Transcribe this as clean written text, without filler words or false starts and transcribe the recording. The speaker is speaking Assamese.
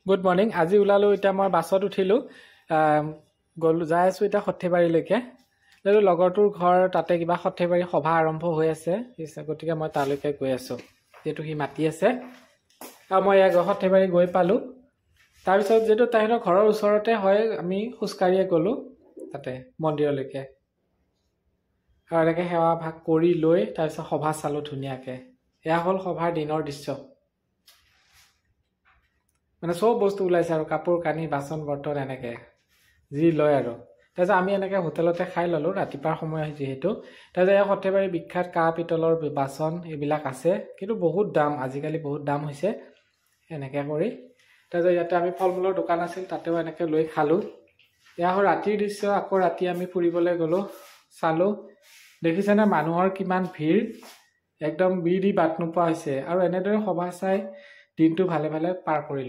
Good morning. আজি ওলালোঁ, এতিয়া মই বাছত উঠিলোঁ, যাই আছোঁ এতিয়া সৰ্থেবাৰীলৈকে। লগৰটোৰ ঘৰ তাতে কিবা সৰ্থেবাৰী সভা আৰম্ভ হৈ আছে, গতিকে মই তালৈকে গৈ আছোঁ, যিহেতু সি মাতি আছে। আৰু মই সৰ্থেবাৰী গৈ পালোঁ। তাৰপিছত যিহেতু তাহাঁতৰ ঘৰৰ ওচৰতে হয়, আমি খোজকাঢ়িয়ে গ'লোঁ তাতে মন্দিৰলৈকে। আৰু এনেকৈ সেৱা ভাগ কৰি লৈ তাৰপিছত সভা চালোঁ ধুনীয়াকৈ। এয়া হ'ল সভাৰ দিনৰ দৃশ্য। মানে চব বস্তু ওলাইছে আৰু কাপোৰ কানি বাচন বৰ্তন এনেকৈ যি লয় আৰু। তাৰপিছত আমি এনেকৈ হোটেলতে খাই ল'লোঁ, ৰাতিপুৱাৰ সময় যিহেতু। তাৰপিছত এই সৰ্থেবাৰী বিখ্যাত কাঁহ পিতলৰ বাচন এইবিলাক আছে, কিন্তু বহুত দাম, আজিকালি বহুত দাম হৈছে। এনেকৈ কৰি তাৰপিছত ইয়াতে আমি ফল মূলৰ দোকান আছিল, তাতেও এনেকৈ লৈ খালোঁ। এয়া হ'ল ৰাতিৰ দৃশ্য। আকৌ ৰাতি আমি ফুৰিবলৈ গ'লোঁ, চালোঁ। দেখিছেনে মানুহৰ কিমান ভিৰ, একদম বিৰি দি বাট নোপোৱা হৈছে। আৰু এনেদৰে সভা চাই দিনটো ভালে ভালে পাৰ কৰিলোঁ।